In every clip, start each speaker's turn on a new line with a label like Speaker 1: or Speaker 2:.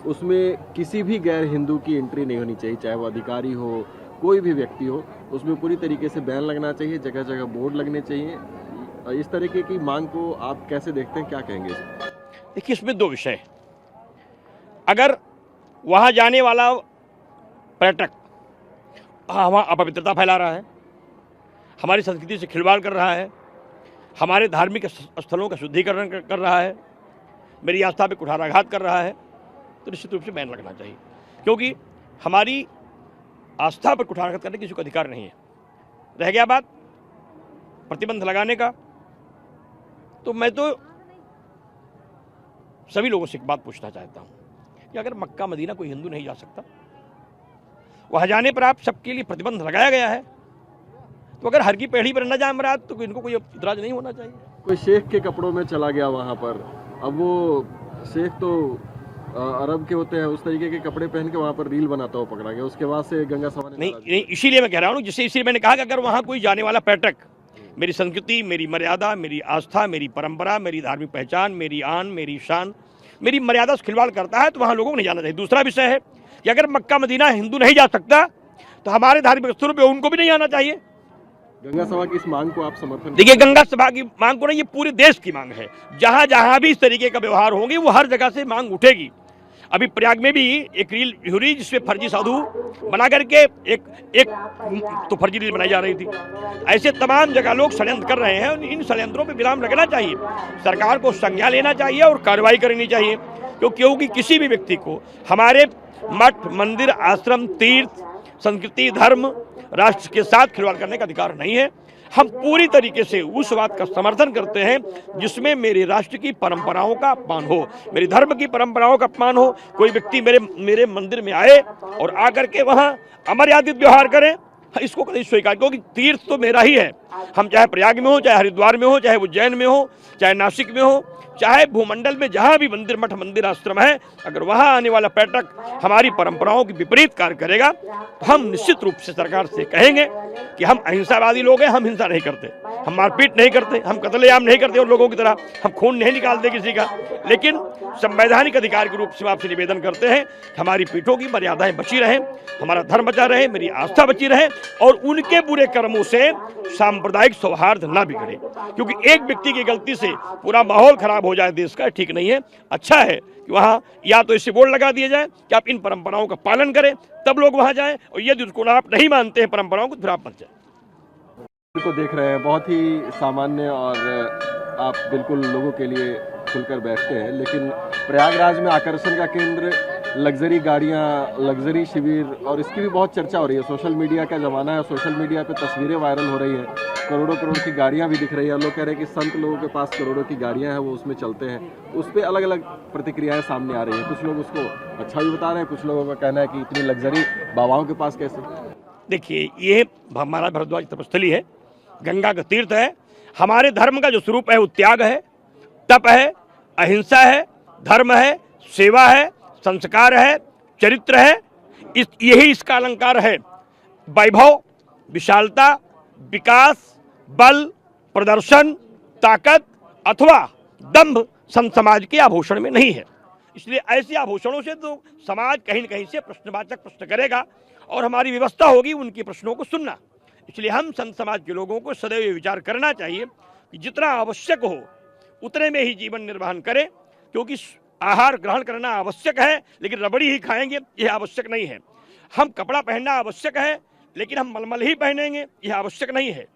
Speaker 1: उसमें किसी भी गैर हिंदू की एंट्री नहीं होनी चाहिए, चाहे वो अधिकारी हो, कोई भी व्यक्ति हो। उसमें पूरी तरीके से बैन लगना चाहिए, जगह जगह बोर्ड लगने चाहिए। इस तरीके की मांग को आप कैसे देखते हैं, क्या कहेंगे इस पर?
Speaker 2: देखिए, इसमें दो विषय है। अगर वहाँ जाने वाला पर्यटक वहाँ अपवित्रता फैला रहा है, हमारी संस्कृति से खिलवाड़ कर रहा है, हमारे धार्मिक स्थलों का शुद्धिकरण कर रहा है, मेरी आस्था पे कुठाराघात कर रहा है, तो निश्चित रूप से बैन लगना चाहिए। क्योंकि हमारी आस्था पर कुठाराघात करने की किसी को अधिकार नहीं है। रह गया बात प्रतिबंध लगाने का, तो मैं तो सभी लोगों से एक बात पूछना चाहता हूं कि अगर मक्का मदीना कोई हिंदू नहीं जा सकता, वहां जाने पर आप सबके लिए प्रतिबंध लगाया गया है, तो अगर हर की पेढ़ी पर न जाए महाराज, तो इनको कोई इतराज नहीं होना चाहिए।
Speaker 1: कोई शेख के कपड़ों में चला गया वहाँ पर, अब वो शेख तो अरब के होते हैं, उस तरीके के कपड़े पहन के वहाँ पर रील बनाता हुआ पकड़ा गया, उसके बाद से गंगा सवारी
Speaker 2: नहीं, इसीलिए मैं कह रहा हूँ, जिससे इसीलिए मैंने कहा कि अगर वहाँ कोई जाने वाला पर्यटक मेरी संस्कृति, मेरी मर्यादा, मेरी आस्था, मेरी परंपरा, मेरी धार्मिक पहचान, मेरी आन, मेरी शान, मेरी मर्यादा से खिलवाड़ करता है, तो वहाँ लोगों को नहीं जाना चाहिए। दूसरा विषय है कि अगर मक्का मदीना हिंदू नहीं जा सकता, तो हमारे धार्मिक स्थलों पर उनको भी नहीं आना चाहिए।
Speaker 1: गंगा सभा की इस मांग को आप समर्थन?
Speaker 2: देखिए, गंगा सभा की मांग को नहीं, ये पूरे देश की मांग है। जहां जहां भी इस तरीके का व्यवहार होंगे, वो हर जगह से मांग उठेगी। अभी प्रयाग में भी एक रील हुई जिसमें फर्जी साधु बना करके एक तो फर्जी रील बनाई जा रही थी। ऐसे तमाम जगह लोग षड्यंत्र कर रहे हैं। इन षड्यंत्रों पर विराम लगना चाहिए, सरकार को संज्ञान लेना चाहिए और कार्रवाई करनी चाहिए। क्योंकि किसी भी व्यक्ति को हमारे मठ, मंदिर, आश्रम, तीर्थ, संस्कृति, धर्म, राष्ट्र के साथ खिलवाड़ करने का अधिकार नहीं है। हम पूरी तरीके से उस बात का समर्थन करते हैं जिसमें मेरे राष्ट्र की परंपराओं का अपमान हो, मेरे धर्म की परंपराओं का अपमान हो। कोई व्यक्ति मेरे मंदिर में आए और आकर के वहां अमर्यादित व्यवहार करे, इसको कभी स्वीकार, क्योंकि तीर्थ तो मेरा ही है। हम चाहे प्रयाग में हो, चाहे हरिद्वार में हो, चाहे उज्जैन में हो, चाहे नासिक में हो, चाहे भूमंडल में जहां भी मंदिर, मठ, मंदिर, आश्रम है, अगर वहां आने वाला पर्यटक हमारी परंपराओं की विपरीत कार्य करेगा, तो हम निश्चित रूप से सरकार से कहेंगे कि हम अहिंसावादी लोग हैं, हम हिंसा नहीं करते, हम मारपीट नहीं करते, हम कत्लेआम नहीं करते और लोगों की तरह हम खून नहीं निकालते किसी का। लेकिन संवैधानिक अधिकार के रूप से आपसे निवेदन करते हैं कि हमारी पीठों की मर्यादाएं बची रहें, हमारा धर्म बचा रहे, मेरी आस्था बची रहे और उनके बुरे कर्मों से सांप्रदायिक सौहार्द ना बिगड़े। क्योंकि एक व्यक्ति की गलती से पूरा माहौल खराब हो जाए देश का, ठीक नहीं है। अच्छा है कि वहाँ या तो इससे बोर्ड लगा दिया जाए कि आप इन परंपराओं का पालन करें, तब लोग वहाँ जाएं, और यदि उसको आप नहीं मानते हैं परंपराओं को, फिर आप मत जाए।
Speaker 1: को देख रहे हैं, बहुत ही सामान्य और आप बिल्कुल लोगों के लिए खुलकर बैठते हैं, लेकिन प्रयागराज में आकर्षण का केंद्र लग्जरी गाड़ियां, लग्जरी शिविर, और इसकी भी बहुत चर्चा हो रही है। सोशल मीडिया का ज़माना है, सोशल मीडिया पे तस्वीरें वायरल हो रही हैं, करोड़ों करोड़ की गाड़ियां भी दिख रही हैं। लोग कह रहे हैं कि संत लोगों के पास करोड़ों की गाड़ियां हैं, वो उसमें चलते हैं। उस पर अलग अलग प्रतिक्रियाएं सामने आ रही हैं। कुछ लोग उसको अच्छा भी बता रहे हैं, कुछ लोगों का कहना है कि इतनी लग्जरी बाबाओं के पास कैसे।
Speaker 2: देखिए, ये हमारा भरद्वाज तपस्थली है, गंगा का तीर्थ है। हमारे धर्म का जो स्वरूप है वो त्याग है, तप है, अहिंसा है, धर्म है, सेवा है, संस्कार है, चरित्र है। यही इसका अलंकार है। वैभव, विशालता, विकास, बल, प्रदर्शन, ताकत अथवा दंभ संत समाज के आभूषण में नहीं है। इसलिए ऐसे आभूषणों से तो समाज कहीं न कहीं से प्रश्नवाचक प्रश्न करेगा और हमारी व्यवस्था होगी उनके प्रश्नों को सुनना। इसलिए हम संत समाज के लोगों को सदैव ये विचार करना चाहिए कि जितना आवश्यक हो उतने में ही जीवन निर्वाहन करें। क्योंकि आहार ग्रहण करना आवश्यक है, लेकिन रबड़ी ही खाएंगे यह आवश्यक नहीं है। हम कपड़ा पहनना आवश्यक है, लेकिन हम मलमल ही पहनेंगे यह आवश्यक नहीं है।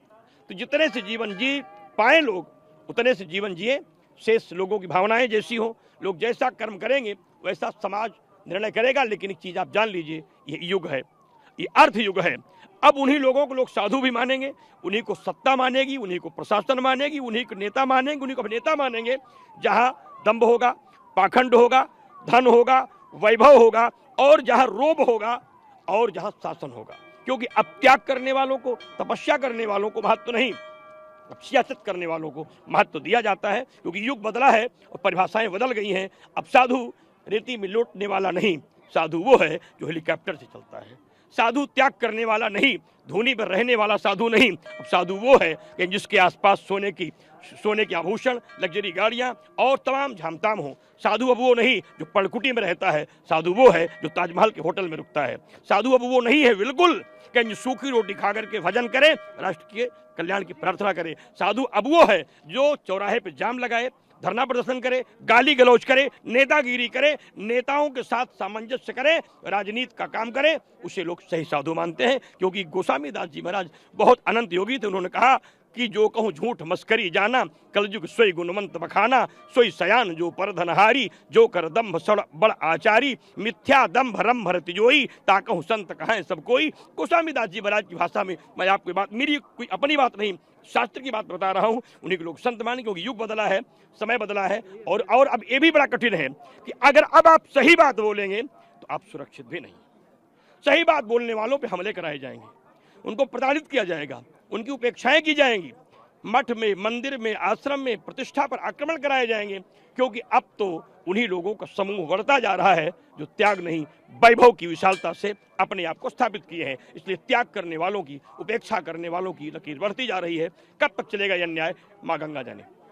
Speaker 2: तो जितने से जीवन जी पाए लोग, उतने से जीवन जिए। शेष लोगों की भावनाएं जैसी हो, लोग जैसा कर्म करेंगे वैसा समाज निर्णय करेगा। लेकिन एक चीज़ आप जान लीजिए, ये युग है, ये अर्थ युग है। अब उन्हीं लोगों को लोग साधु भी मानेंगे, उन्हीं को सत्ता मानेगी, उन्हीं को प्रशासन मानेगी, उन्हीं को नेता मानेंगे, उन्हीं को अभिनेता मानेंगे। जहां दंभ होगा, पाखंड होगा, धन होगा, वैभव होगा, और जहां रोब होगा, और जहां शासन होगा। क्योंकि अब त्याग करने वालों को, तपस्या करने वालों को महत्व नहीं, अब सियासत करने वालों को महत्व दिया जाता है। क्योंकि युग बदला है और परिभाषाएं बदल गई हैं। अब साधु रेती में लौटने वाला नहीं, साधु वो है जो हेलीकॉप्टर से चलता है। साधु त्याग करने वाला नहीं, धूनी पर रहने वाला साधु नहीं। अब साधु वो है कि जिसके आसपास सोने के आभूषण, लग्जरी गाड़ियां और तमाम झामताम हो। साधु अब वो नहीं जो पड़कुटी में रहता है, साधु वो है जो ताजमहल के होटल में रुकता है। साधु अब वो नहीं है बिल्कुल कि जो सूखी रोटी खा करके भजन करे, राष्ट्र के कल्याण की प्रार्थना करे। साधु अब वो है जो चौराहे पे जाम लगाए, धरना प्रदर्शन करे, गाली गलौज करे, नेतागिरी करे, नेताओं के साथ सामंजस्य करे, राजनीति का काम करे, उसे लोग सही साधु मानते हैं। क्योंकि गोस्वामी दास जी महाराज बहुत अनंत योगी थे। उन्होंने कहा कि जो कहूँ झूठ मस्करी जाना, कलयुग सोई गुणवंत बखाना, सोई सयान जो परधनहारी, जो कर दम्भ सड़ बड़ आचारी, मिथ्या दम्भ रंभ तिजोई, ताकहु संत कहां सब कोई। गोस्वामी दास जी महाराज की भाषा में मैं आपकी बात, मेरी कोई अपनी बात नहीं, शास्त्र की बात बता रहा हूं। उन्हीं के लोग संत माने, क्योंकि युग बदला है, समय बदला है। और अब ये भी बड़ा कठिन है कि अगर अब आप सही बात बोलेंगे तो आप सुरक्षित भी नहीं। सही बात बोलने वालों पे हमले कराए जाएंगे, उनको प्रताड़ित किया जाएगा, उनकी उपेक्षाएं की जाएंगी, मठ में, मंदिर में, आश्रम में प्रतिष्ठा पर आक्रमण कराए जाएंगे। क्योंकि अब तो उन्हीं लोगों का समूह बढ़ता जा रहा है जो त्याग नहीं, वैभव की विशालता से अपने आप को स्थापित किए हैं। इसलिए त्याग करने वालों की, उपेक्षा करने वालों की लकीर बढ़ती जा रही है। कब तक चलेगा यह अन्याय, मां गंगा जाने।